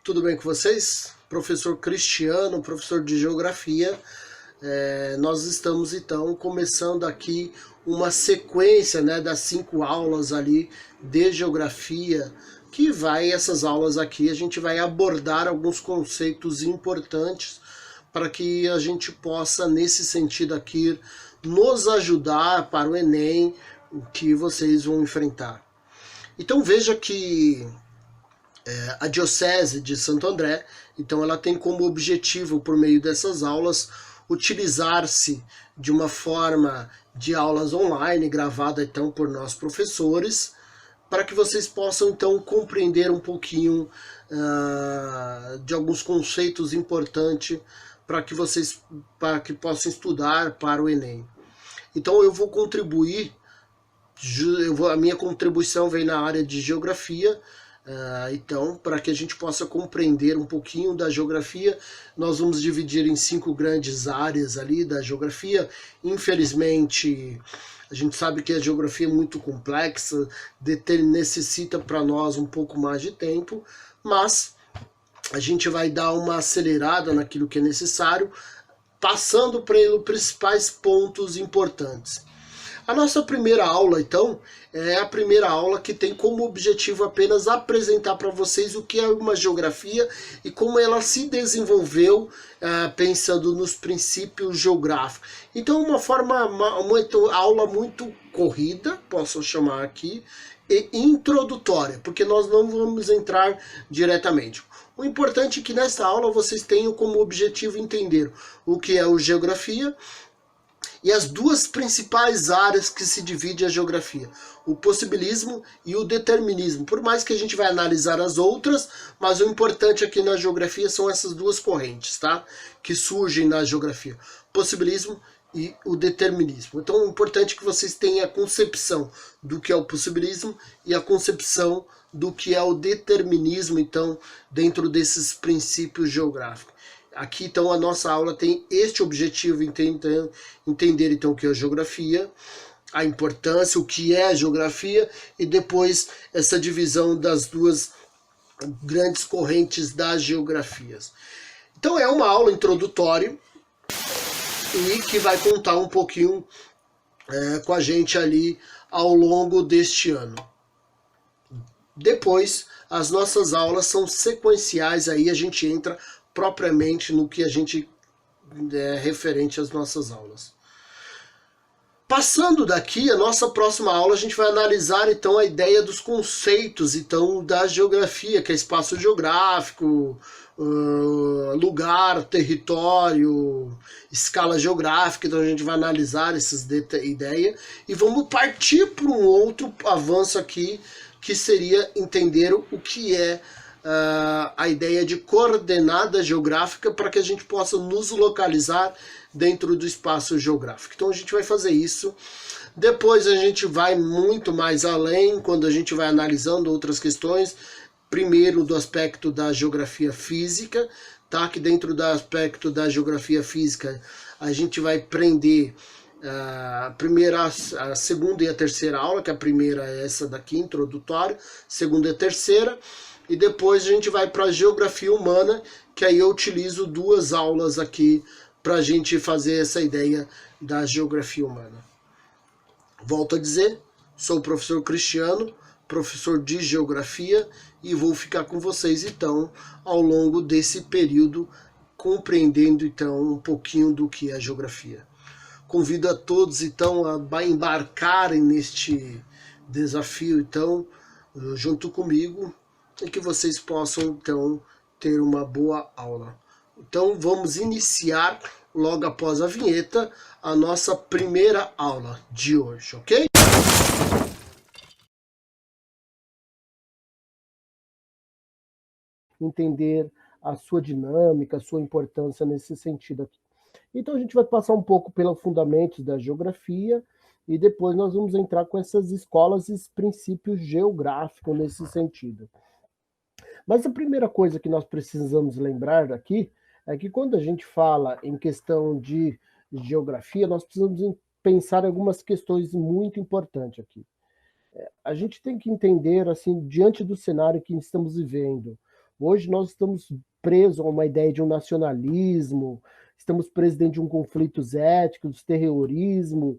Tudo bem com vocês? Professor Cristiano, professor de Geografia. Nós estamos então começando aqui uma sequência, né, das 5 aulas ali de Geografia, que essas aulas aqui a gente vai abordar alguns conceitos importantes para que a gente possa, nesse sentido aqui, nos ajudar para o Enem que vocês vão enfrentar. Então veja que a Diocese de Santo André, então ela tem como objetivo, por meio dessas aulas, utilizar-se de uma forma de aulas online, gravada então por nós professores, para que vocês possam então compreender um pouquinho de alguns conceitos importantes para que possam estudar para o Enem. Então eu vou contribuir, a minha contribuição vem na área de geografia. Então, para que a gente possa compreender um pouquinho da geografia, nós vamos dividir em 5 grandes áreas ali da geografia. Infelizmente, a gente sabe que a geografia é muito complexa, necessita para nós um pouco mais de tempo, mas a gente vai dar uma acelerada naquilo que é necessário, passando pelos principais pontos importantes. A nossa primeira aula, então, é a primeira aula que tem como objetivo apenas apresentar para vocês o que é uma geografia e como ela se desenvolveu pensando nos princípios geográficos. Então, uma aula muito corrida, posso chamar aqui, e introdutória, porque nós não vamos entrar diretamente. O importante é que nesta aula vocês tenham como objetivo entender o que é a geografia, e as duas principais áreas que se divide a geografia, o possibilismo e o determinismo. Por mais que a gente vai analisar as outras, mas o importante aqui na geografia são essas duas correntes, tá? Que surgem na geografia, possibilismo e o determinismo. Então, o importante é que vocês tenham a concepção do que é o possibilismo e a concepção do que é o determinismo, então, dentro desses princípios geográficos. Aqui, então, a nossa aula tem este objetivo, entender então o que é a geografia, a importância, o que é a geografia, e depois essa divisão das duas grandes correntes das geografias. Então é uma aula introdutória e que vai contar um pouquinho com a gente ali ao longo deste ano. Depois, as nossas aulas são sequenciais, aí a gente entra propriamente no que a gente referente às nossas aulas. Passando daqui, a nossa próxima aula a gente vai analisar então a ideia dos conceitos então da geografia, que é espaço geográfico, lugar, território, escala geográfica. Então a gente vai analisar essas ideias e vamos partir para um outro avanço aqui, que seria entender o que é a ideia de coordenada geográfica para que a gente possa nos localizar dentro do espaço geográfico. Então a gente vai fazer isso. Depois a gente vai muito mais além, quando a gente vai analisando outras questões, primeiro do aspecto da geografia física, tá? Que dentro do aspecto da geografia física a gente vai prender a segunda e a terceira aula, que a primeira é essa daqui, introdutória, segunda e a terceira, e depois a gente vai para a geografia humana, que aí eu utilizo 2 aulas aqui para a gente fazer essa ideia da geografia humana. Volto a dizer, sou o professor Cristiano, professor de geografia, e vou ficar com vocês então ao longo desse período, compreendendo então um pouquinho do que é a geografia. Convido a todos então a embarcarem neste desafio então junto comigo, e que vocês possam então ter uma boa aula. Então vamos iniciar logo após a vinheta a nossa primeira aula de hoje, ok? Entender a sua dinâmica, a sua importância nesse sentido aqui. Então a gente vai passar um pouco pelos fundamentos da geografia e depois nós vamos entrar com essas escolas e princípios geográficos nesse sentido. Mas a primeira coisa que nós precisamos lembrar aqui é que quando a gente fala em questão de geografia, nós precisamos pensar em algumas questões muito importantes aqui. A gente tem que entender, assim, diante do cenário que estamos vivendo, Hoje nós estamos presos a uma ideia de um nacionalismo, estamos presos dentro de um conflitos éticos, terrorismo,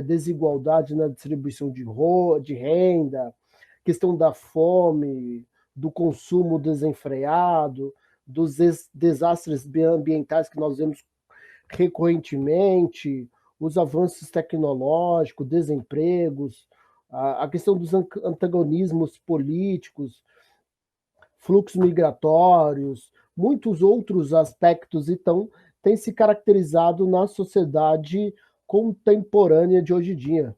desigualdade na distribuição de renda, questão da fome, do consumo desenfreado, dos desastres ambientais que nós vemos recorrentemente, os avanços tecnológicos, desempregos, a questão dos antagonismos políticos, fluxos migratórios, muitos outros aspectos, então, têm se caracterizado na sociedade contemporânea de hoje em dia.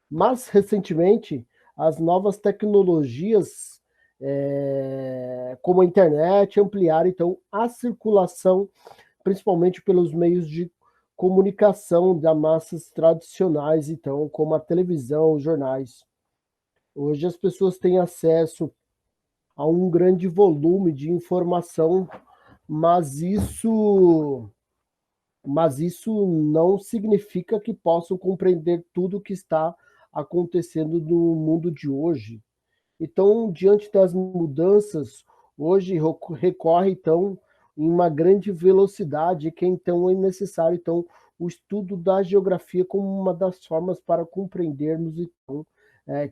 Mas, recentemente, as novas tecnologias, como a internet, ampliaram, então, a circulação, principalmente pelos meios de comunicação das massas tradicionais, então, como a televisão, os jornais. Hoje as pessoas têm acesso a um grande volume de informação, mas isso não significa que possam compreender tudo o que está acontecendo no mundo de hoje. Então, diante das mudanças, hoje recorre, então, em uma grande velocidade, que então é necessário, então, o estudo da geografia como uma das formas para compreendermos, então,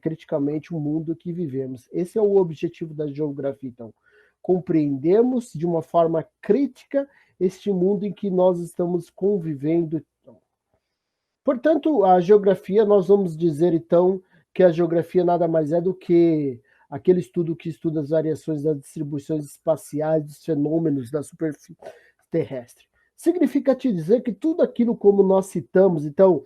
criticamente o mundo que vivemos. Esse é o objetivo da geografia, então, compreendermos de uma forma crítica este mundo em que nós estamos convivendo. Portanto, a geografia, nós vamos dizer, então, que a geografia nada mais é do que aquele estudo que estuda as variações das distribuições espaciais dos fenômenos da superfície terrestre. Significa te dizer que tudo aquilo como nós citamos, então,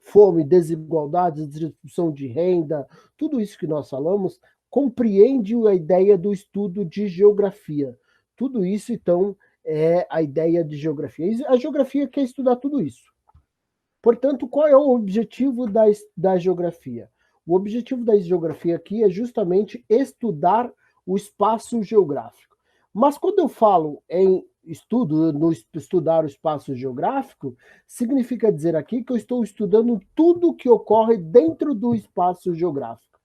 fome, desigualdade, distribuição de renda, tudo isso que nós falamos, compreende a ideia do estudo de geografia. Tudo isso, então, é a ideia de geografia. E a geografia quer estudar tudo isso. Portanto, qual é o objetivo da geografia? O objetivo da geografia aqui é justamente estudar o espaço geográfico. Mas quando eu falo em estudar o espaço geográfico, significa dizer aqui que eu estou estudando tudo que ocorre dentro do espaço geográfico.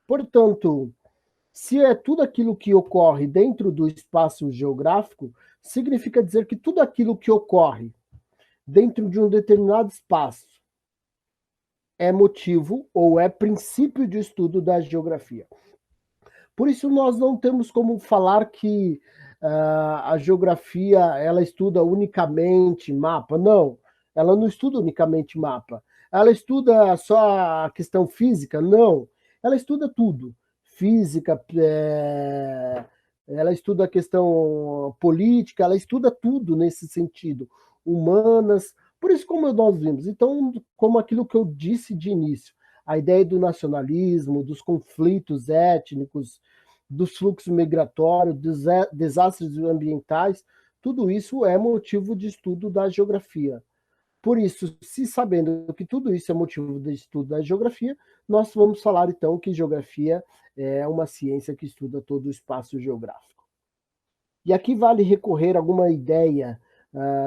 Portanto, se é tudo aquilo que ocorre dentro do espaço geográfico, significa dizer que tudo aquilo que ocorre dentro de um determinado espaço é motivo ou é princípio de estudo da geografia. Por isso nós não temos como falar que a geografia ela estuda unicamente mapa. Não, ela não estuda unicamente mapa. Ela estuda só a questão física? Não, ela estuda tudo. Física, ela estuda a questão política, ela estuda tudo nesse sentido. Humanas, por isso como nós vimos. Então, como aquilo que eu disse de início, a ideia do nacionalismo, dos conflitos étnicos, dos fluxos migratórios, dos desastres ambientais, tudo isso é motivo de estudo da geografia. Por isso, se sabendo que tudo isso é motivo de estudo da geografia, nós vamos falar então que geografia é uma ciência que estuda todo o espaço geográfico. E aqui vale recorrer a alguma ideia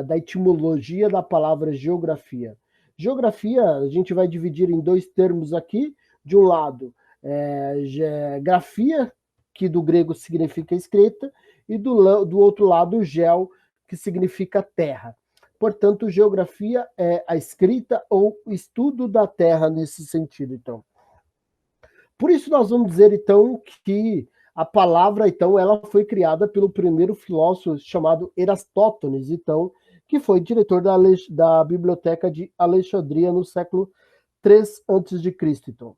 da etimologia da palavra geografia. Geografia, a gente vai dividir em dois termos aqui. De um lado, grafia, que do grego significa escrita, e do outro lado, geo, que significa terra. Portanto, geografia é a escrita ou estudo da terra nesse sentido, então. Por isso nós vamos dizer, então, que a palavra, então, ela foi criada pelo primeiro filósofo chamado Eratóstenes, então, que foi diretor da Biblioteca de Alexandria no século III a.C. Então.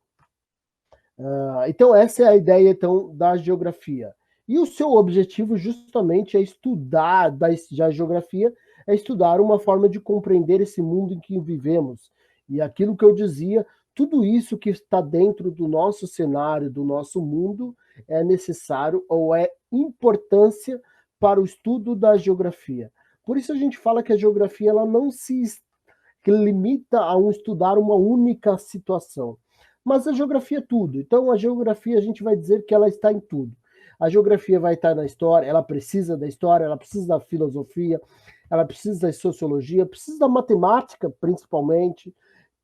Então, essa é a ideia, então, da geografia. E o seu objetivo, justamente, é estudar da geografia, é estudar uma forma de compreender esse mundo em que vivemos. E aquilo que eu dizia, tudo isso que está dentro do nosso cenário, do nosso mundo, é necessário ou é importância para o estudo da geografia. Por isso a gente fala que a geografia ela não se limita a estudar uma única situação. Mas a geografia é tudo. Então a geografia a gente vai dizer que ela está em tudo. A geografia vai estar na história, ela precisa da história, ela precisa da filosofia, ela precisa da sociologia, precisa da matemática, principalmente,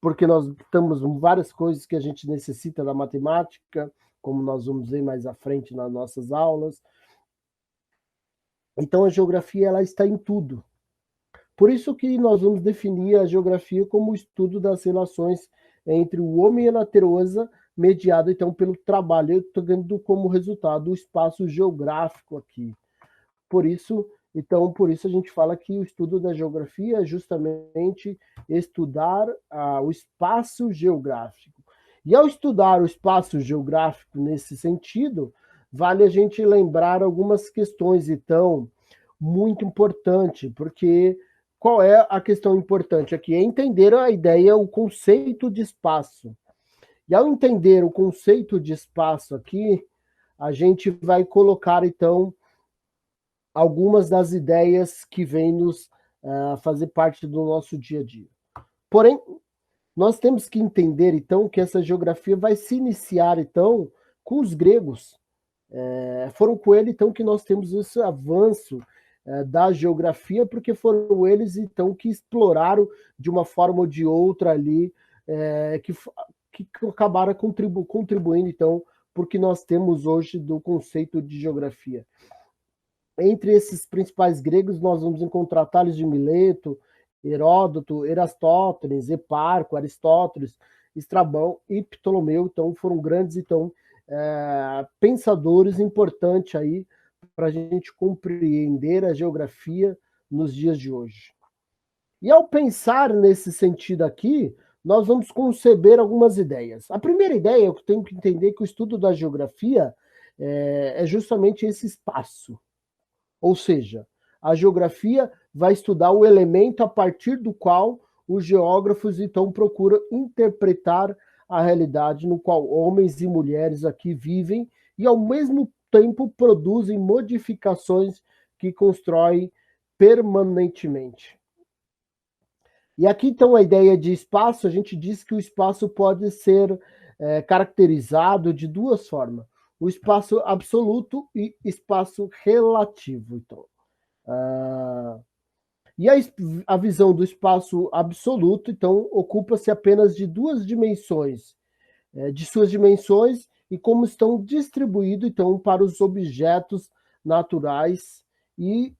porque nós temos várias coisas que a gente necessita da matemática, como nós vamos ver mais à frente nas nossas aulas. Então a geografia ela está em tudo. Por isso que nós vamos definir a geografia como o estudo das relações entre o homem e a natureza, mediado então pelo trabalho. Eu estou dando como resultado o espaço geográfico aqui. Por isso, por isso a gente fala que o estudo da geografia é justamente estudar o espaço geográfico. E ao estudar o espaço geográfico nesse sentido, vale a gente lembrar algumas questões, então, muito importante, porque qual é a questão importante aqui? É entender a ideia, o conceito de espaço. E ao entender o conceito de espaço aqui, a gente vai colocar, então, algumas das ideias que vêm nos fazer parte do nosso dia a dia. Porém, nós temos que entender, então, que essa geografia vai se iniciar, então, com os gregos. Foram com ele, então, que nós temos esse avanço da geografia, porque foram eles, então, que exploraram de uma forma ou de outra ali, que acabaram contribuindo, então, porque nós temos hoje do conceito de geografia. Entre esses principais gregos, nós vamos encontrar Tales de Mileto, Heródoto, Erastótenes, Eparco, Aristóteles, Estrabão e Ptolomeu. Então, foram grandes pensadores importantes aí para a gente compreender a geografia nos dias de hoje. E ao pensar nesse sentido aqui, nós vamos conceber algumas ideias. A primeira ideia, eu tenho que entender que o estudo da geografia é justamente esse espaço. Ou seja, a geografia vai estudar o elemento a partir do qual os geógrafos então procuram interpretar a realidade no qual homens e mulheres aqui vivem e ao mesmo tempo produzem modificações que constroem permanentemente. E aqui então a ideia de espaço, a gente diz que o espaço pode ser caracterizado de duas formas: o espaço absoluto e espaço relativo. Então, e a visão do espaço absoluto, então, ocupa-se apenas de duas dimensões, de suas dimensões e como estão distribuídos, então, para os objetos naturais e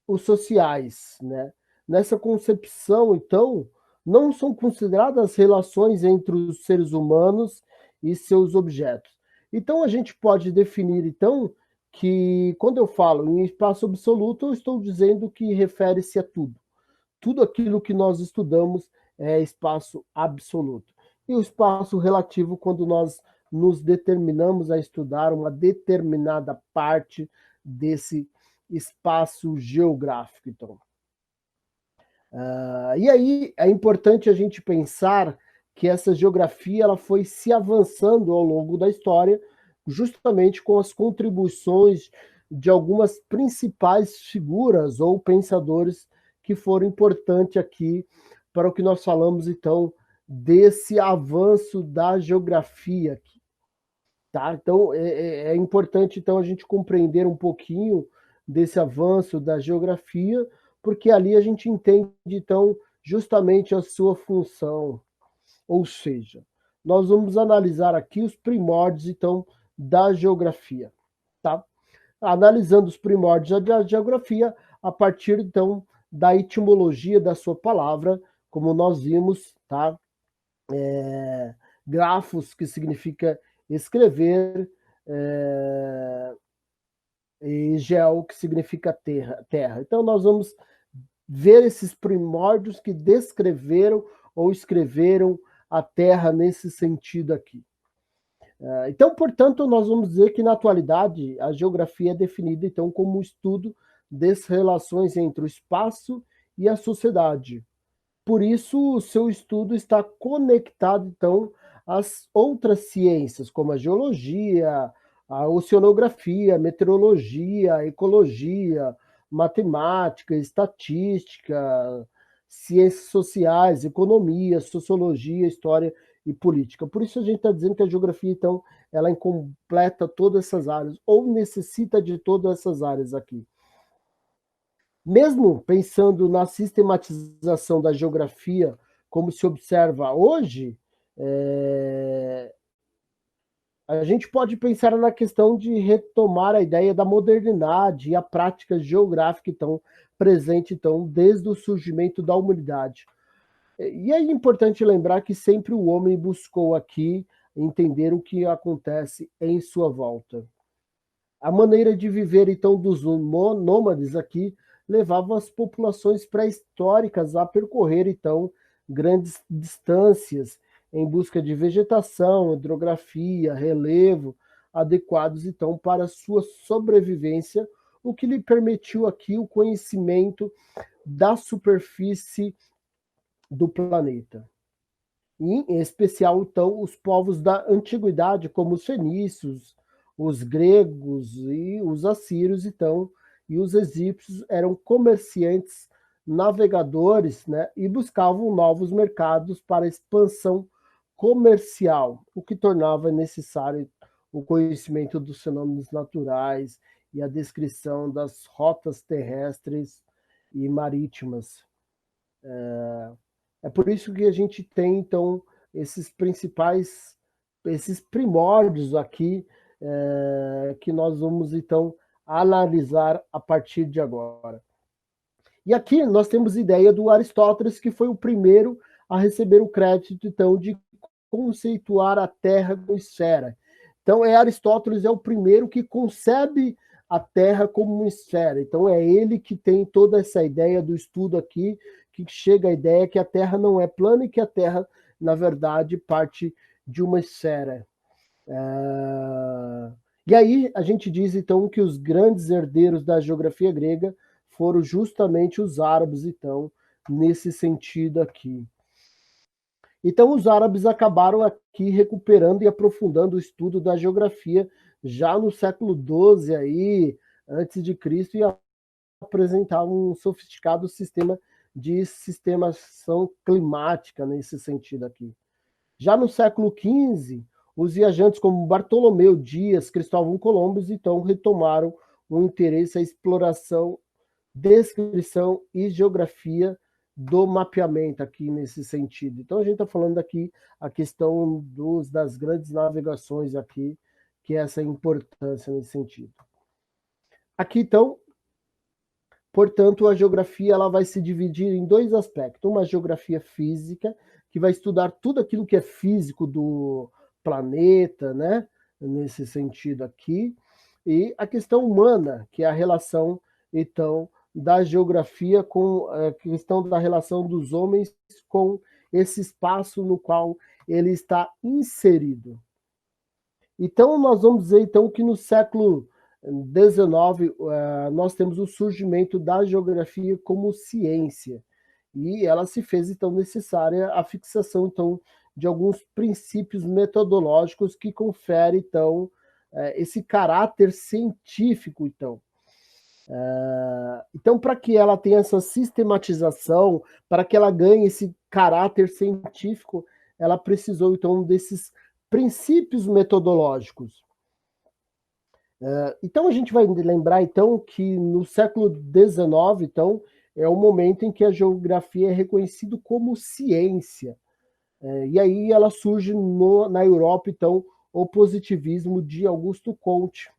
os sociais, né? Nessa concepção, então, não são consideradas relações entre os seres humanos e seus objetos. Então, a gente pode definir, então, que quando eu falo em espaço absoluto, eu estou dizendo que refere-se a tudo. Tudo aquilo que nós estudamos é espaço absoluto. E o espaço relativo, quando nós nos determinamos a estudar uma determinada parte desse espaço geográfico. Então, e aí é importante a gente pensar que essa geografia ela foi se avançando ao longo da história, justamente com as contribuições de algumas principais figuras ou pensadores que foram importantes aqui para o que nós falamos, então, desse avanço da geografia aqui. Tá? Então, é importante então, a gente compreender um pouquinho desse avanço da geografia, porque ali a gente entende, então, justamente a sua função. Ou seja, nós vamos analisar aqui os primórdios, então, da geografia. Tá? Analisando os primórdios da geografia a partir, então, da etimologia da sua palavra, como nós vimos, tá? Grafos, que significa escrever, e geo, que significa terra. Então, nós vamos ver esses primórdios que descreveram ou escreveram a terra nesse sentido aqui. Então, portanto, nós vamos dizer que na atualidade a geografia é definida então como o estudo das relações entre o espaço e a sociedade. Por isso, o seu estudo está conectado então às outras ciências, como a geologia, a oceanografia, a meteorologia, a ecologia, matemática, estatística, ciências sociais, economia, sociologia, história e política. Por isso a gente está dizendo que a geografia, então, ela completa todas essas áreas, ou necessita de todas essas áreas aqui. Mesmo pensando na sistematização da geografia, como se observa hoje, A gente pode pensar na questão de retomar a ideia da modernidade e a prática geográfica, então, presente, então, desde o surgimento da humanidade. E é importante lembrar que sempre o homem buscou aqui entender o que acontece em sua volta. A maneira de viver, então, dos nômades aqui levava as populações pré-históricas a percorrer, então, grandes distâncias em busca de vegetação, hidrografia, relevo adequados, então, para sua sobrevivência, o que lhe permitiu aqui o conhecimento da superfície do planeta. E, em especial, então, os povos da antiguidade, como os fenícios, os gregos e os assírios, então, e os egípcios eram comerciantes, navegadores, né, e buscavam novos mercados para expansão comercial, o que tornava necessário o conhecimento dos fenômenos naturais e a descrição das rotas terrestres e marítimas. É por isso que a gente tem, então, esses primórdios aqui, que nós vamos, então, analisar a partir de agora. E aqui nós temos a ideia do Aristóteles, que foi o primeiro a receber o crédito, então, de conceituar a Terra como esfera. Então, Aristóteles é o primeiro que concebe a Terra como uma esfera. Então, é ele que tem toda essa ideia do estudo aqui, que chega à ideia que a Terra não é plana e que a Terra, na verdade, parte de uma esfera. E aí a gente diz, então, que os grandes herdeiros da geografia grega foram justamente os árabes, então, nesse sentido aqui. Então, os árabes acabaram aqui recuperando e aprofundando o estudo da geografia já no século XII, aí, antes de Cristo, e apresentavam um sofisticado sistema de sistemação climática nesse sentido aqui. Já no século XV, os viajantes como Bartolomeu Dias, Cristóvão Colombo, então retomaram o interesse à exploração, descrição e geografia do mapeamento aqui nesse sentido. Então a gente está falando aqui a questão das grandes navegações aqui, que é essa importância nesse sentido. Aqui então, portanto, a geografia ela vai se dividir em dois aspectos. Uma geografia física, que vai estudar tudo aquilo que é físico do planeta, né? Nesse sentido aqui. E a questão humana, que é a relação, então, da geografia com a questão da relação dos homens com esse espaço no qual ele está inserido. Então, nós vamos dizer então que no século XIX nós temos o surgimento da geografia como ciência e ela se fez então necessária a fixação então de alguns princípios metodológicos que conferem então esse caráter científico então. Então, para que ela tenha essa sistematização, para que ela ganhe esse caráter científico, ela precisou então desses princípios metodológicos. Então a gente vai lembrar então que no século XIX, então, é o momento em que a geografia é reconhecida como ciência. E aí ela surge na Europa, então, o positivismo de Augusto Comte.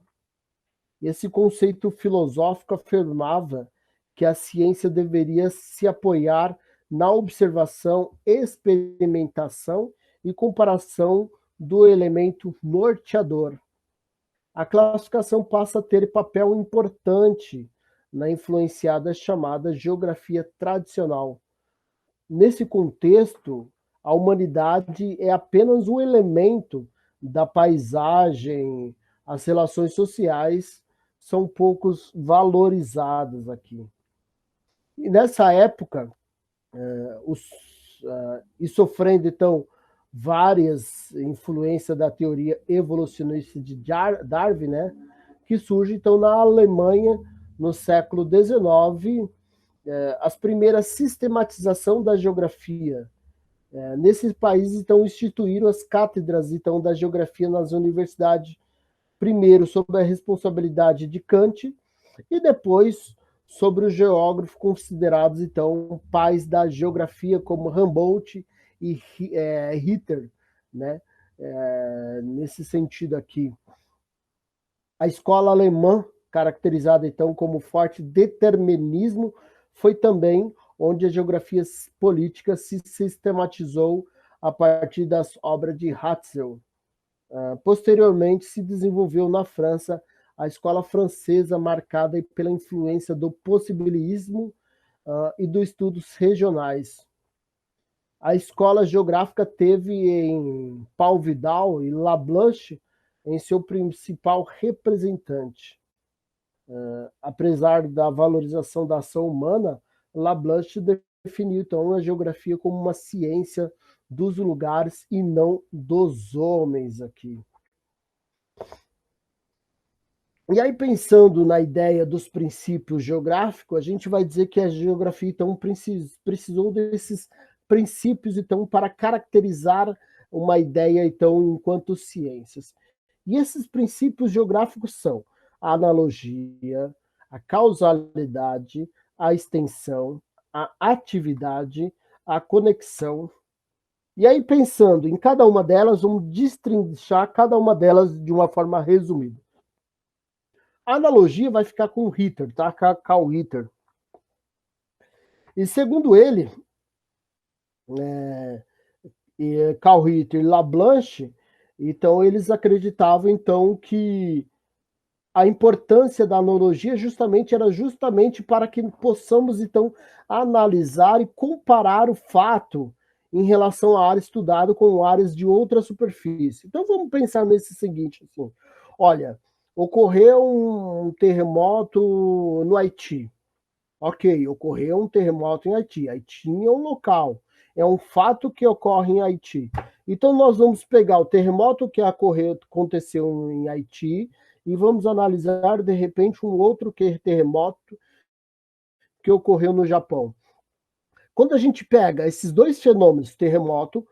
Esse conceito filosófico afirmava que a ciência deveria se apoiar na observação, experimentação e comparação do elemento norteador. A classificação passa a ter papel importante na influenciada chamada geografia tradicional. Nesse contexto, a humanidade é apenas um elemento da paisagem, as relações sociais são poucos valorizadas aqui. E nessa época, e sofrendo então várias influências da teoria evolucionista de Darwin, né, que surge então na Alemanha no século XIX, as primeiras sistematização da geografia. Nesses países então instituíram as cátedras então da geografia nas universidades, primeiro sob a responsabilidade de Kant e depois sobre os geógrafos considerados então pais da geografia como Humboldt e Ritter, né? nesse sentido aqui. A escola alemã, caracterizada então como forte determinismo, foi também onde a geografia política se sistematizou a partir das obras de Hatzel. Posteriormente, se desenvolveu na França a escola francesa, marcada pela influência do possibilismo e dos estudos regionais. A escola geográfica teve em Paul Vidal e Lablache em seu principal representante. Apesar da valorização da ação humana, Lablache definiu então a geografia como uma ciência dos lugares e não dos homens aqui. E aí, pensando na ideia dos princípios geográficos, a gente vai dizer que a geografia, então, precisou desses princípios, então, para caracterizar uma ideia, então, enquanto ciências. E esses princípios geográficos são a analogia, a causalidade, a extensão, a atividade, a conexão. E aí, pensando em cada uma delas, vamos destrinchar cada uma delas de uma forma resumida. A analogia vai ficar com o Ritter, tá? Carl Ritter. E segundo ele, Carl Ritter e Lablache, então eles acreditavam então que a importância da analogia era justamente para que possamos então analisar e comparar o fato em relação à área estudada com áreas de outra superfície. Então vamos pensar nesse seguinte, assim, olha, ocorreu um terremoto no Haiti. Ok, ocorreu um terremoto em Haiti. Haiti é um local, é um fato que ocorre em Haiti. Então nós vamos pegar o terremoto que aconteceu em Haiti e vamos analisar, de repente, um outro terremoto que ocorreu no Japão. Quando a gente pega esses dois fenômenos, terremoto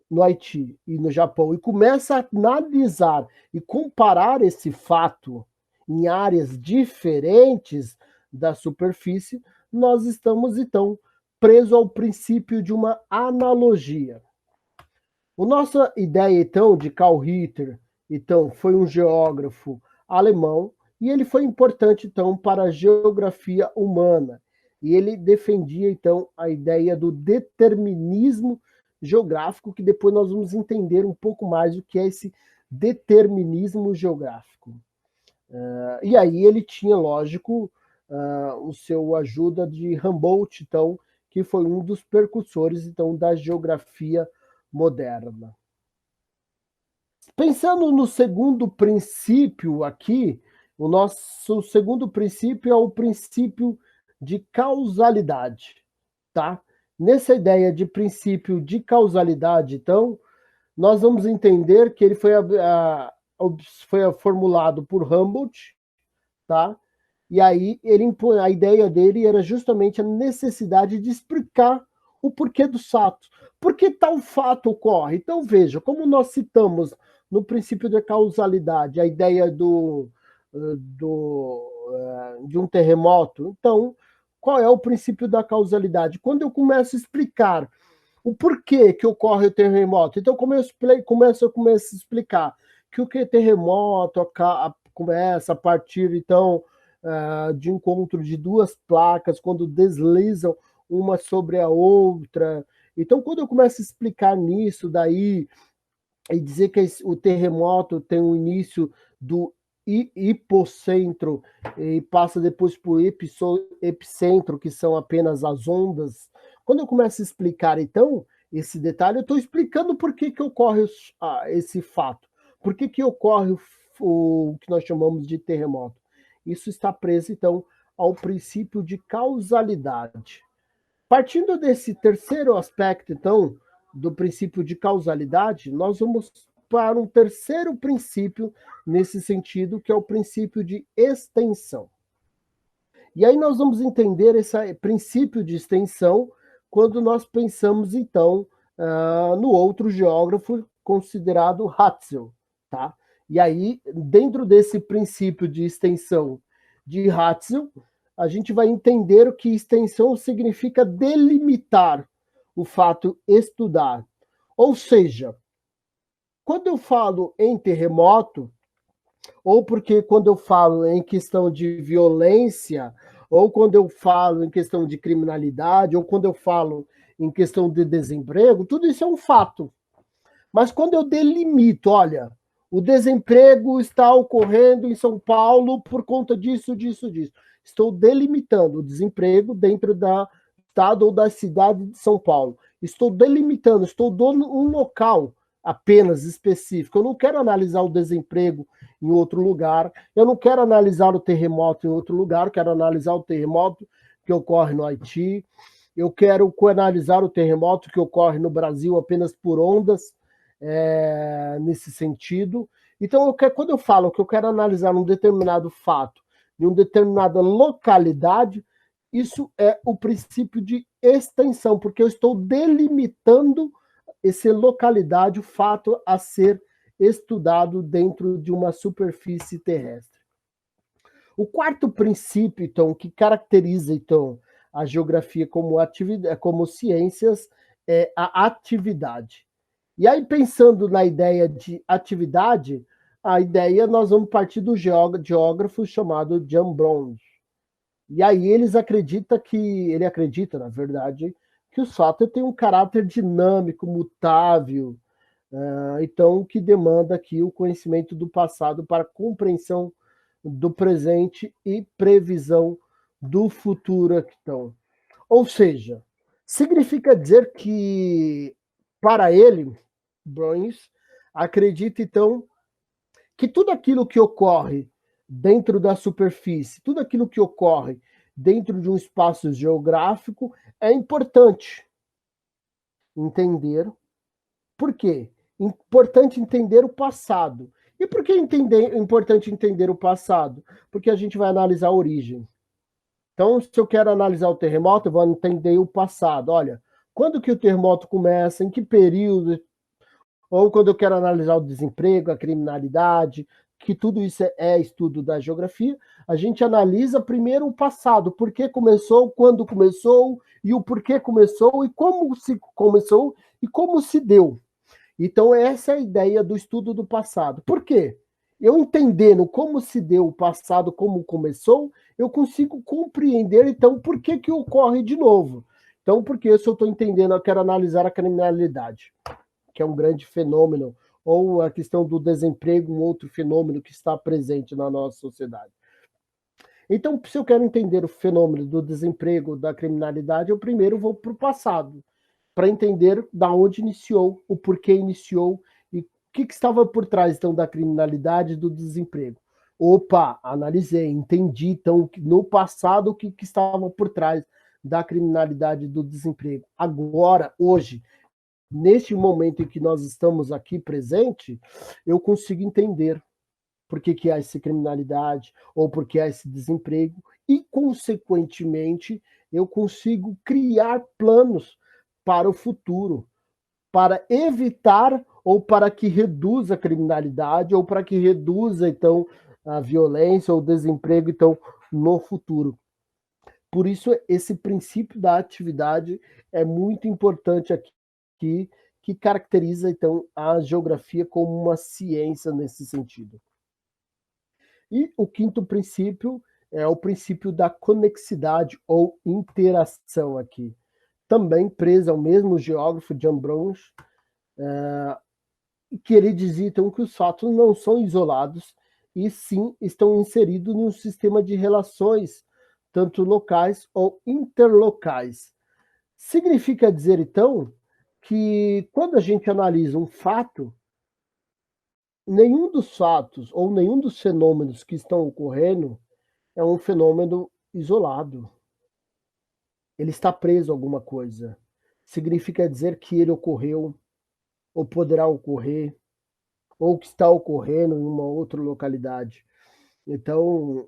no Haiti e no Japão, e começa a analisar e comparar esse fato em áreas diferentes da superfície, nós estamos, então, presos ao princípio de uma analogia. A nossa ideia, então, de Carl Ritter, então, foi um geógrafo alemão, e ele foi importante, então, para a geografia humana. E ele defendia, então, a ideia do determinismo geográfico, que depois nós vamos entender um pouco mais o que é esse determinismo geográfico. E aí ele tinha, lógico, o seu ajuda de Humboldt, então, que foi um dos precursores, então, da geografia moderna. Pensando no segundo princípio aqui, o nosso segundo princípio é o princípio de causalidade, tá? Nessa ideia de princípio de causalidade, então, nós vamos entender que ele foi formulado por Humboldt, tá? E aí a ideia dele era justamente a necessidade de explicar o porquê dos fatos. Por que tal fato ocorre? Então, veja, como nós citamos no princípio da causalidade a ideia de um terremoto, então, qual é o princípio da causalidade? Quando eu começo a explicar o porquê que ocorre o terremoto, então começo a explicar que o terremoto começa a partir, então, de encontro de duas placas, quando deslizam uma sobre a outra. Então, quando eu começo a explicar nisso daí, e dizer que o terremoto tem o início do hipocentro e passa depois por epicentro, que são apenas as ondas. Quando eu começo a explicar, então, esse detalhe, eu estou explicando por que ocorre esse fato. Por que ocorre o que nós chamamos de terremoto. Isso está preso, então, ao princípio de causalidade. Partindo desse terceiro aspecto, então, do princípio de causalidade, nós vamos para um terceiro princípio nesse sentido, que é o princípio de extensão. E aí nós vamos entender esse princípio de extensão quando nós pensamos, então, no outro geógrafo considerado Hatzel, tá? E aí, dentro desse princípio de extensão de Hatzel, a gente vai entender o que extensão significa delimitar o fato estudar. Ou seja, quando eu falo em terremoto, ou porque quando eu falo em questão de violência, ou quando eu falo em questão de criminalidade, ou quando eu falo em questão de desemprego, tudo isso é um fato. Mas quando eu delimito, olha, o desemprego está ocorrendo em São Paulo por conta disso, disso, disso. Estou delimitando o desemprego dentro da estado ou da cidade de São Paulo. Estou delimitando, estou dando um local apenas específico. Eu não quero analisar o desemprego em outro lugar, eu não quero analisar o terremoto em outro lugar, eu quero analisar o terremoto que ocorre no Haiti, eu quero analisar o terremoto que ocorre no Brasil apenas por ondas, nesse sentido. Então, quando eu falo que eu quero analisar um determinado fato de uma determinada localidade, isso é o princípio de extensão, porque eu estou delimitando essa localidade, o fato a ser estudado dentro de uma superfície terrestre. O quarto princípio, então, que caracteriza então a geografia como atividade, como ciências, é a atividade. E aí, pensando na ideia de atividade, a ideia nós vamos partir do geógrafo chamado John Brown. E aí ele acredita, na verdade, que os fatos têm um caráter dinâmico, mutável, então que demanda aqui o conhecimento do passado para compreensão do presente e previsão do futuro. Então, ou seja, significa dizer que, para ele, Bruns acredita, então, que tudo aquilo que ocorre dentro da superfície, tudo aquilo que ocorre dentro de um espaço geográfico é importante entender. Por quê? Importante entender o passado. E por que é importante entender o passado? Porque a gente vai analisar a origem. Então, se eu quero analisar o terremoto, eu vou entender o passado. Olha, quando que o terremoto começa, em que período, ou quando eu quero analisar o desemprego, a criminalidade, que tudo isso é estudo da geografia, a gente analisa primeiro o passado, por que começou, quando começou, e o porquê começou, e como se começou, e como se deu. Então, essa é a ideia do estudo do passado. Por quê? Eu entendendo como se deu o passado, como começou, eu consigo compreender, então, por que que ocorre de novo. Então, porque se eu estou entendendo, eu quero analisar a criminalidade, que é um grande fenômeno, ou a questão do desemprego, um outro fenômeno que está presente na nossa sociedade. Então, se eu quero entender o fenômeno do desemprego, da criminalidade, eu primeiro vou para o passado, para entender da onde iniciou, o porquê iniciou e o que estava por trás, então, da criminalidade e do desemprego. Opa, analisei, entendi, então, no passado, o que estava por trás da criminalidade e do desemprego. Agora, hoje, neste momento em que nós estamos aqui presente, eu consigo entender por que há essa criminalidade ou por que há esse desemprego e, consequentemente, eu consigo criar planos para o futuro, para evitar ou para que reduza a criminalidade ou para que reduza, então, a violência ou o desemprego, então, no futuro. Por isso, esse princípio da atividade é muito importante aqui, que caracteriza, então, a geografia como uma ciência nesse sentido. E o quinto princípio é o princípio da conexidade ou interação aqui. Também preso ao mesmo geógrafo John Brown, que ele dizia então que os fatos não são isolados e sim estão inseridos num sistema de relações, tanto locais ou interlocais. Significa dizer então que quando a gente analisa um fato, nenhum dos fatos ou nenhum dos fenômenos que estão ocorrendo é um fenômeno isolado. Ele está preso a alguma coisa. Significa dizer que ele ocorreu, ou poderá ocorrer, ou que está ocorrendo em uma outra localidade. Então,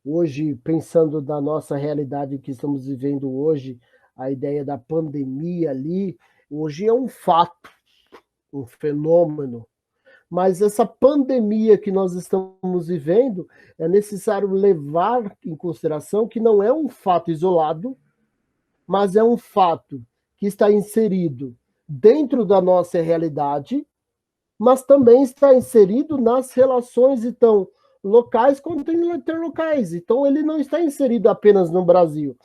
hoje, pensando na nossa realidade que estamos vivendo hoje, a ideia da pandemia ali, hoje é um fato, um fenômeno. Mas essa pandemia que nós estamos vivendo, é necessário levar em consideração que não é um fato isolado, mas é um fato que está inserido dentro da nossa realidade mas também está inserido nas relações, então, locais quanto interlocais. Então, ele não está inserido apenas no Brasil,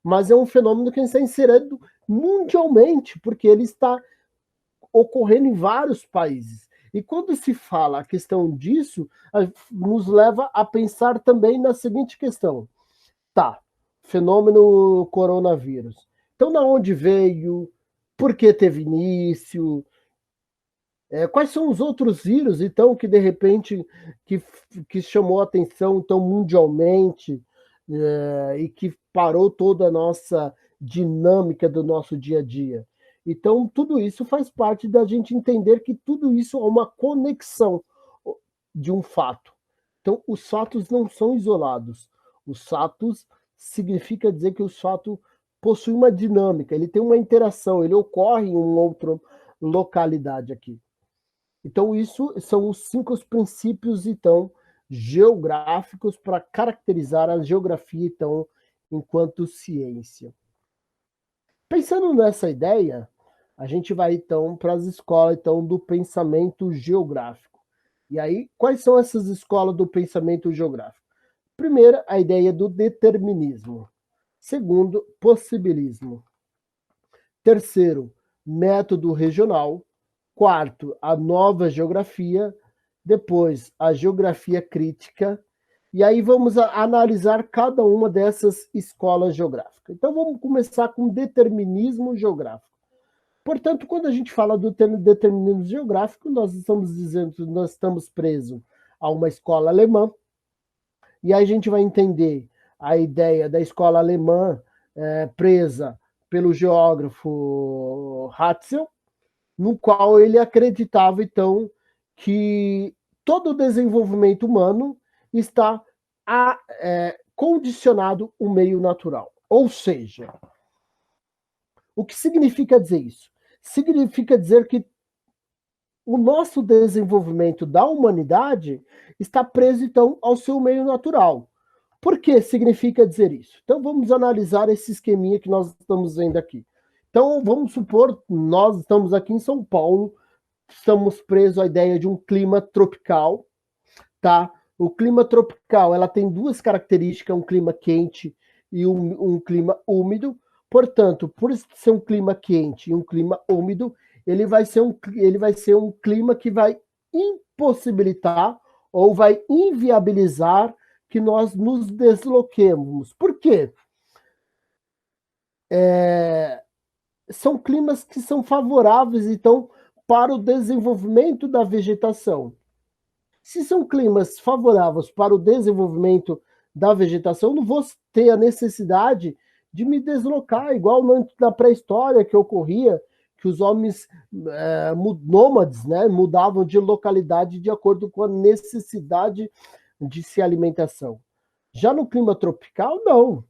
mas é um fenômeno que está inserido mundialmente, porque ele está ocorrendo em vários países. E quando se fala a questão disso, nos leva a pensar também na seguinte questão. Tá, fenômeno coronavírus. Então, da onde veio? Por que teve início? Quais são os outros vírus, então, que de repente que, que chamou a atenção então, mundialmente e que parou toda a nossa dinâmica do nosso dia a dia? Então, tudo isso faz parte da gente entender que tudo isso é uma conexão de um fato. Então, os fatos não são isolados. Os fatos significa dizer que os fatos possuem uma dinâmica, ele tem uma interação, ele ocorre em uma outra localidade aqui. Então, isso são os 5 princípios, então, geográficos para caracterizar a geografia, então, enquanto ciência. Pensando nessa ideia, a gente vai, então, para as escolas, então, do pensamento geográfico. E aí, quais são essas escolas do pensamento geográfico? Primeiro, a ideia do determinismo. Segundo, possibilismo. Terceiro, método regional. Quarto, a nova geografia. Depois, a geografia crítica. E aí vamos analisar cada uma dessas escolas geográficas. Então vamos começar com determinismo geográfico. Portanto, quando a gente fala do determinismo geográfico, nós estamos dizendo que nós estamos presos a uma escola alemã, e aí a gente vai entender a ideia da escola alemã presa pelo geógrafo Ratzel, no qual ele acreditava, então, que todo o desenvolvimento humano está condicionado ao meio natural. Ou seja, o que significa dizer isso? Significa dizer que o nosso desenvolvimento da humanidade está preso, então, ao seu meio natural. Por que significa dizer isso? Então, vamos analisar esse esqueminha que nós estamos vendo aqui. Então, vamos supor, nós estamos aqui em São Paulo, estamos presos à ideia de um clima tropical, tá? O clima tropical, ela tem duas características, um clima quente e um clima úmido. Portanto, por ser um clima quente e um clima úmido, ele vai ser um clima que vai impossibilitar ou vai inviabilizar que nós nos desloquemos. Por quê? São climas que são favoráveis, então, para o desenvolvimento da vegetação. Se são climas favoráveis para o desenvolvimento da vegetação, eu não vou ter a necessidade de me deslocar, igual na pré-história que ocorria, que os homens nômades, né, mudavam de localidade de acordo com a necessidade de se alimentação. Já no clima tropical, não.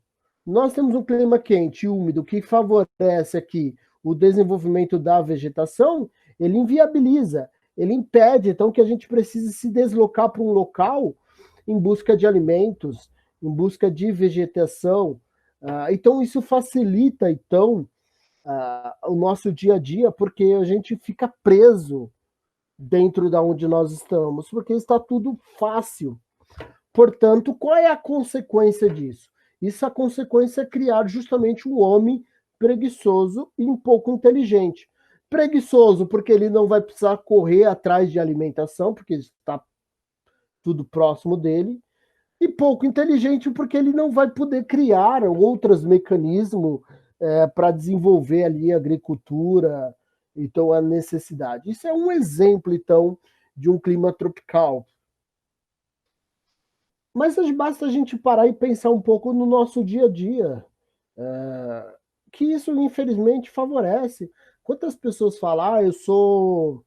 Nós temos um clima quente e úmido que favorece aqui o desenvolvimento da vegetação, ele inviabiliza, ele impede, então, que a gente precise se deslocar para um local em busca de alimentos, em busca de vegetação. Então, isso facilita, então, o nosso dia a dia, porque a gente fica preso dentro da onde nós estamos, porque está tudo fácil. Portanto, qual é a consequência disso? Isso, a consequência é criar justamente um homem preguiçoso e um pouco inteligente. Preguiçoso porque ele não vai precisar correr atrás de alimentação, porque está tudo próximo dele, e pouco inteligente porque ele não vai poder criar outros mecanismos para desenvolver ali a agricultura, então a necessidade. Isso é um exemplo, então, de um clima tropical. Mas basta a gente parar e pensar um pouco no nosso dia a dia, que isso infelizmente favorece. Quantas pessoas falam, eu sou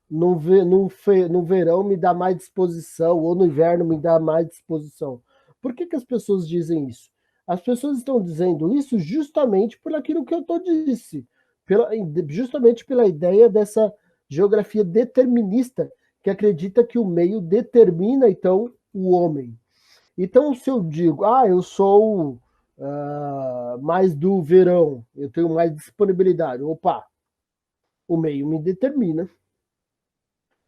no verão me dá mais disposição, ou no inverno me dá mais disposição. Por que as pessoas dizem isso? As pessoas estão dizendo isso justamente por aquilo que eu disse, justamente pela ideia dessa geografia determinista, que acredita que o meio determina, então, o homem. Então, se eu digo, eu sou mais do verão, eu tenho mais disponibilidade, opa, o meio me determina.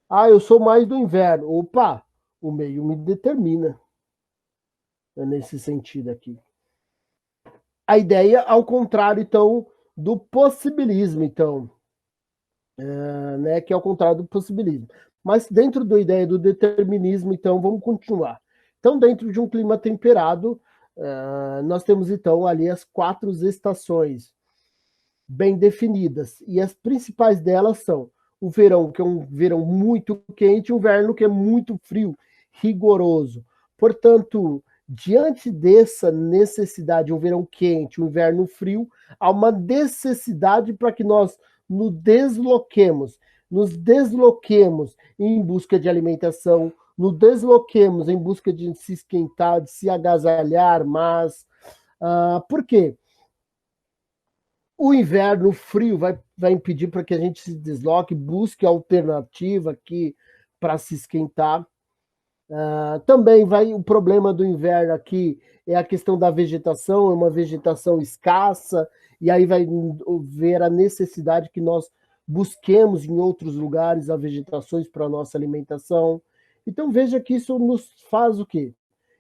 Ah, eu sou mais do inverno. Opa, o meio me determina, né, nesse sentido aqui. A ideia, ao contrário, então, do possibilismo, então, né, que é ao contrário do possibilismo. Mas dentro da ideia do determinismo, então, vamos continuar. Então, dentro de um clima temperado, nós temos, então, ali as 4 estações bem definidas. E as principais delas são o verão, que é um verão muito quente, e o inverno, que é muito frio, rigoroso. Portanto, diante dessa necessidade, um verão quente, um inverno frio, há uma necessidade para que nós nos desloquemos em busca de alimentação, nos desloquemos em busca de se esquentar, de se agasalhar, mas por quê? O inverno, o frio, vai impedir para que a gente se desloque, busque alternativa aqui para se esquentar. Também vai o problema do inverno aqui é a questão da vegetação, é uma vegetação escassa, e aí vai ver a necessidade que nós busquemos em outros lugares a vegetações para a nossa alimentação. Então veja que isso nos faz o quê?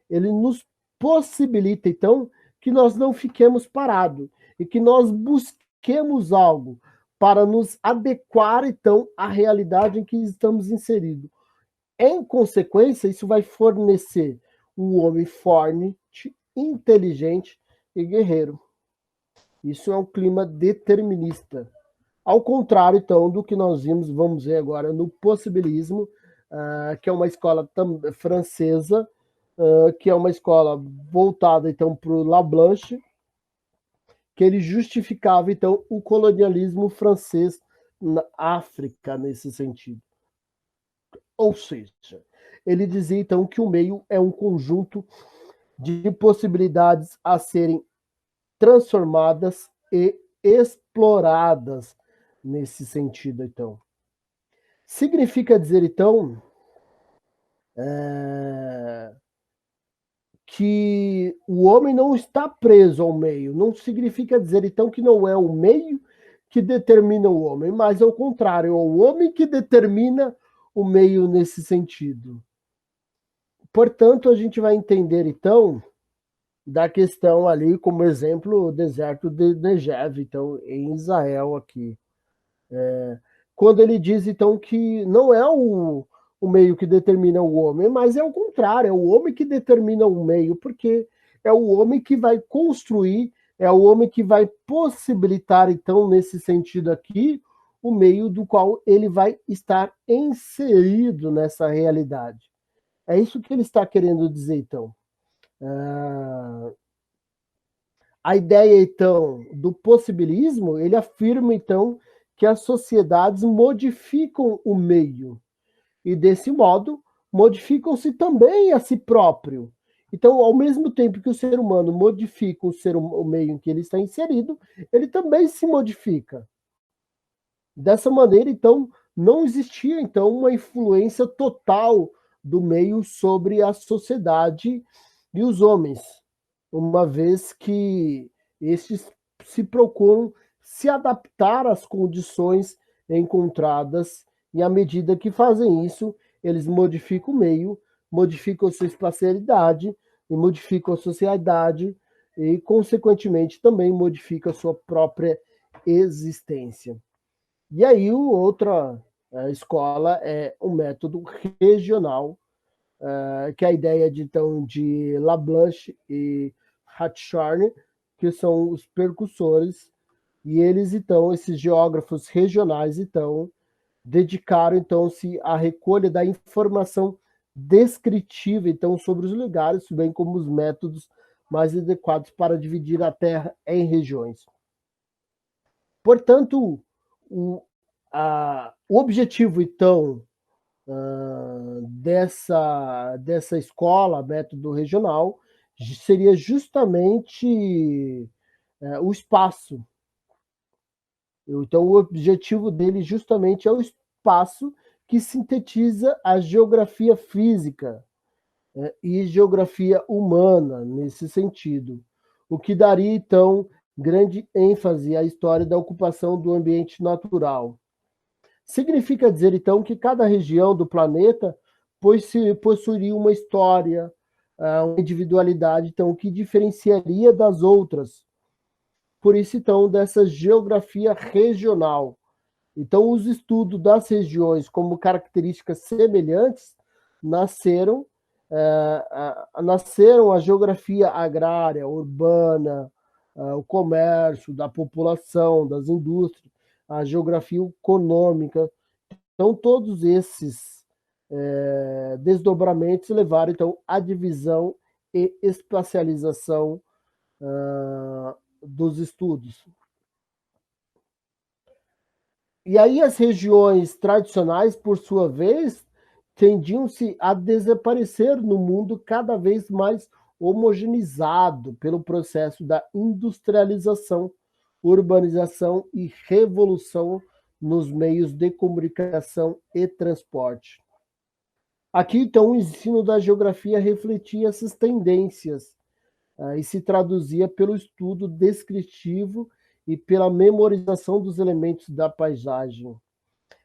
Ele nos possibilita, então, que nós não fiquemos parados e que nós busquemos algo para nos adequar, então, à realidade em que estamos inseridos. Em consequência, isso vai fornecer um homem forte, inteligente e guerreiro. Isso é um clima determinista. Ao contrário, então, do que nós vimos, vamos ver agora no possibilismo, que é uma escola francesa, que é uma escola voltada então para o Lablanche, que ele justificava então o colonialismo francês na África nesse sentido. Ou seja, ele dizia então que o meio é um conjunto de possibilidades a serem transformadas e exploradas nesse sentido, então. Significa dizer, então, que o homem não está preso ao meio. Não significa dizer, então, que não é o meio que determina o homem, mas ao contrário, é o homem que determina o meio nesse sentido. Portanto, a gente vai entender, então, da questão ali, como exemplo, o deserto de Negev, então, em Israel aqui. Quando ele diz, então, que não é o meio que determina o homem, mas é o contrário, é o homem que determina o meio, porque é o homem que vai construir, é o homem que vai possibilitar, então, nesse sentido aqui, o meio do qual ele vai estar inserido nessa realidade. É isso que ele está querendo dizer, então. A ideia, então, do possibilismo, ele afirma, então, que as sociedades modificam o meio e, desse modo, modificam-se também a si próprio. Então, ao mesmo tempo que o ser humano modifica o meio em que ele está inserido, ele também se modifica. Dessa maneira, então, não existia então uma influência total do meio sobre a sociedade e os homens, uma vez que estes se procuram se adaptar às condições encontradas, e à medida que fazem isso, eles modificam o meio, modificam a sua espacialidade, e modificam a sociedade, e, consequentemente, também modificam a sua própria existência. E aí, outra escola é o método regional, que é a ideia de, então, de Lablanche e Hartshorne, que são os percussores, e eles, então, esses geógrafos regionais, então, dedicaram, então-se à recolha da informação descritiva, então, sobre os lugares, bem como os métodos mais adequados para dividir a Terra em regiões. Portanto, o objetivo, então, dessa escola, método regional, seria justamente o espaço. Então, o objetivo dele justamente é o espaço que sintetiza a geografia física e geografia humana, nesse sentido. O que daria, então, grande ênfase à história da ocupação do ambiente natural. Significa dizer, então, que cada região do planeta possuiria uma história, uma individualidade, então, que diferenciaria das outras. Por isso, então, dessa geografia regional. Então, os estudos das regiões como características semelhantes nasceram, nasceram a geografia agrária, urbana, o comércio, da população, das indústrias, a geografia econômica. Então, todos esses desdobramentos levaram, então, à divisão e espacialização dos estudos. E aí as regiões tradicionais, por sua vez, tendiam-se a desaparecer no mundo cada vez mais homogeneizado pelo processo da industrialização, urbanização e revolução nos meios de comunicação e transporte. Aqui, então, o ensino da geografia refletia essas tendências e se traduzia pelo estudo descritivo e pela memorização dos elementos da paisagem.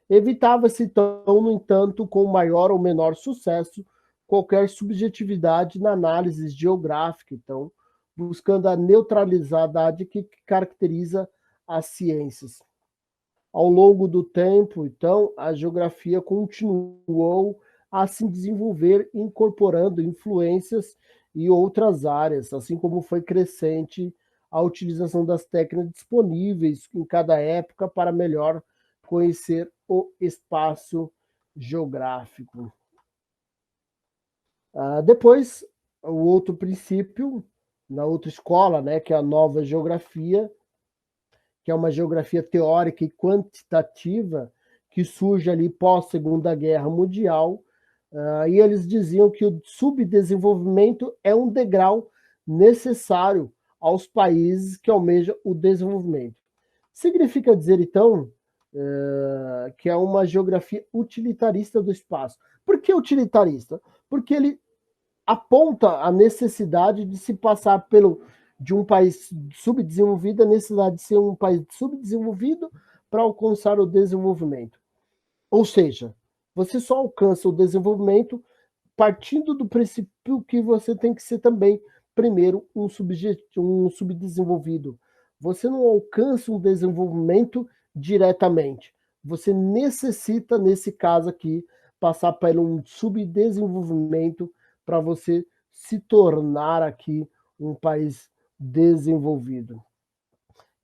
Evitava-se, então, no entanto, com maior ou menor sucesso, qualquer subjetividade na análise geográfica, então, buscando a neutralidade que caracteriza as ciências. Ao longo do tempo, então, a geografia continuou a se desenvolver, incorporando influências e outras áreas, assim como foi crescente a utilização das técnicas disponíveis em cada época para melhor conhecer o espaço geográfico. Depois, o outro princípio, na outra escola, né, que é a nova geografia, que é uma geografia teórica e quantitativa, que surge ali pós-Segunda Guerra Mundial, e eles diziam que o subdesenvolvimento é um degrau necessário aos países que almejam o desenvolvimento. Significa dizer, então, que é uma geografia utilitarista do espaço. Por que utilitarista? Porque ele aponta a necessidade de se passar de um país subdesenvolvido, a necessidade de ser um país subdesenvolvido para alcançar o desenvolvimento. Ou seja, você só alcança o desenvolvimento partindo do princípio que você tem que ser também, primeiro, um subdesenvolvido. Você não alcança um desenvolvimento diretamente. Você necessita, nesse caso aqui, passar por um subdesenvolvimento para você se tornar aqui um país desenvolvido.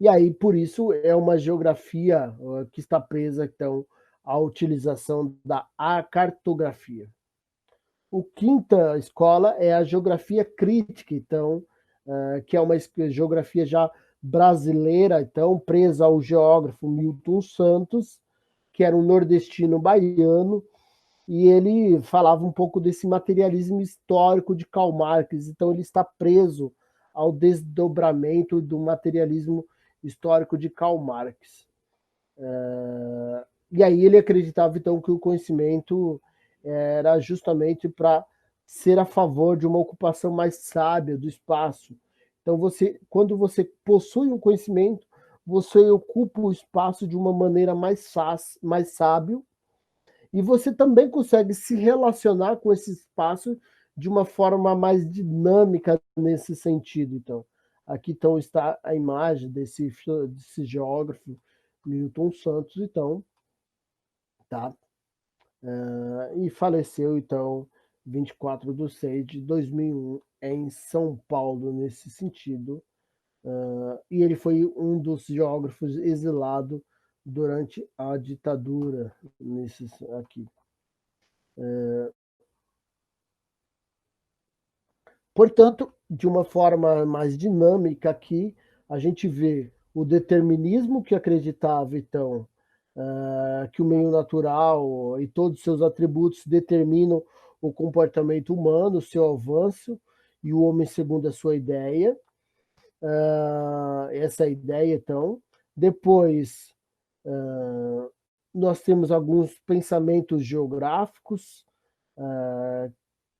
E aí, por isso, é uma geografia que está presa, então, à utilização da cartografia. O quinta escola é a geografia crítica, então, que é uma geografia já brasileira, então, presa ao geógrafo Milton Santos, que era um nordestino baiano, e ele falava um pouco desse materialismo histórico de Karl Marx, então ele está preso ao desdobramento do materialismo histórico de Karl Marx. E aí ele acreditava, então, que o conhecimento era justamente para ser a favor de uma ocupação mais sábia do espaço. Então, quando você possui um conhecimento, você ocupa o espaço de uma maneira mais sábio, e você também consegue se relacionar com esse espaço de uma forma mais dinâmica nesse sentido. Então, aqui então está a imagem desse geógrafo Milton Santos, então, tá? E faleceu, então, 24/6/2001, em São Paulo, nesse sentido. E ele foi um dos geógrafos exilados durante a ditadura, nesses aqui. Portanto, de uma forma mais dinâmica aqui, a gente vê o determinismo que acreditava, então, que o meio natural e todos os seus atributos determinam o comportamento humano, o seu avanço, e o homem segundo a sua ideia. Essa ideia, então. Depois, nós temos alguns pensamentos geográficos,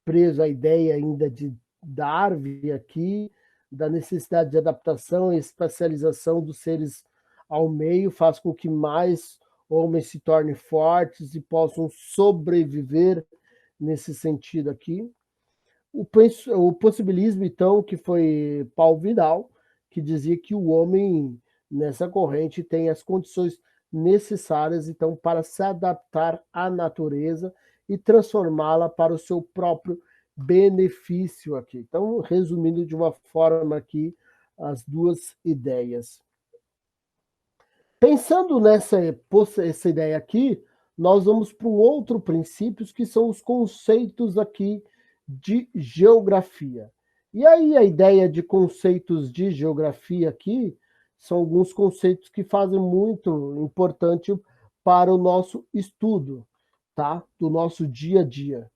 preso à ideia ainda de Darwin aqui, da necessidade de adaptação e especialização dos seres ao meio, faz com que mais homens se tornem fortes e possam sobreviver nesse sentido aqui. O possibilismo, então, que foi Paulo Vidal, que dizia que o homem, nessa corrente, tem as condições necessárias, então, para se adaptar à natureza e transformá-la para o seu próprio benefício aqui. Então, resumindo de uma forma aqui, as duas ideias. Pensando essa ideia aqui, nós vamos para um outro princípio, que são os conceitos aqui de geografia. E aí a ideia de conceitos de geografia aqui são alguns conceitos que fazem muito importante para o nosso estudo, tá? Do nosso dia a dia.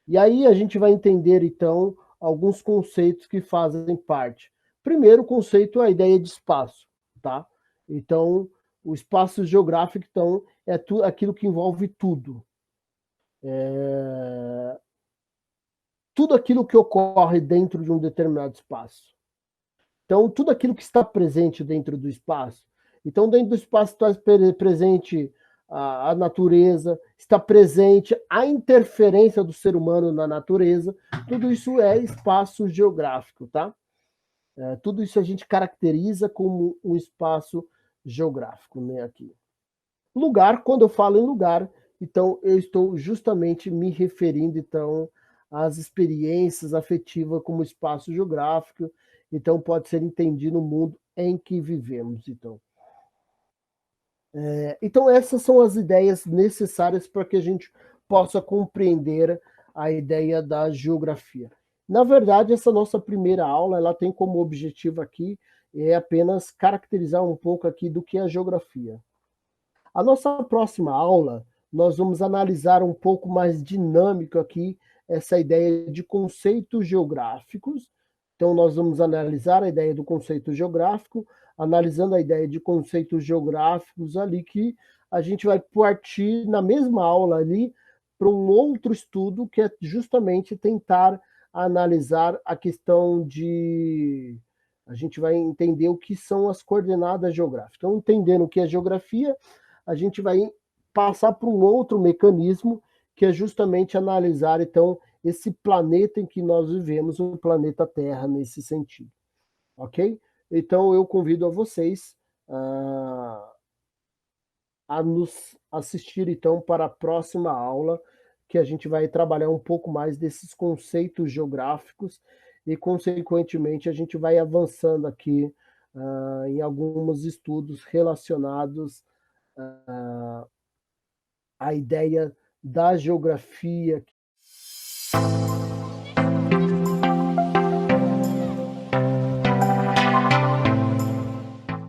E aí a gente vai entender então alguns conceitos que fazem parte. Primeiro conceito é a ideia de espaço, tá? Então, o espaço geográfico, então, é aquilo que envolve tudo. Tudo aquilo que ocorre dentro de um determinado espaço. Então, tudo aquilo que está presente dentro do espaço. Então, dentro do espaço está presente a natureza, está presente a interferência do ser humano na natureza. Tudo isso é espaço geográfico, tá? Tudo isso a gente caracteriza como um espaço geográfico, né, aqui. Lugar, quando eu falo em lugar, então eu estou justamente me referindo então às experiências afetivas como espaço geográfico, então pode ser entendido no mundo em que vivemos, então. Então essas são as ideias necessárias para que a gente possa compreender a ideia da geografia. Na verdade, essa nossa primeira aula, ela tem como objetivo aqui apenas caracterizar um pouco aqui do que é a geografia. A nossa próxima aula, nós vamos analisar um pouco mais dinâmico aqui essa ideia de conceitos geográficos. Então, nós vamos analisar a ideia do conceito geográfico, analisando a ideia de conceitos geográficos ali, que a gente vai partir na mesma aula ali para um outro estudo, que é justamente tentar analisar a questão de... A gente vai entender o que são as coordenadas geográficas. Então, entendendo o que é geografia, a gente vai passar para um outro mecanismo, que é justamente analisar, então, esse planeta em que nós vivemos, o planeta Terra, nesse sentido. Ok? Então, eu convido a vocês a nos assistir, então, para a próxima aula, que a gente vai trabalhar um pouco mais desses conceitos geográficos e, consequentemente, a gente vai avançando aqui em alguns estudos relacionados a ideia da geografia.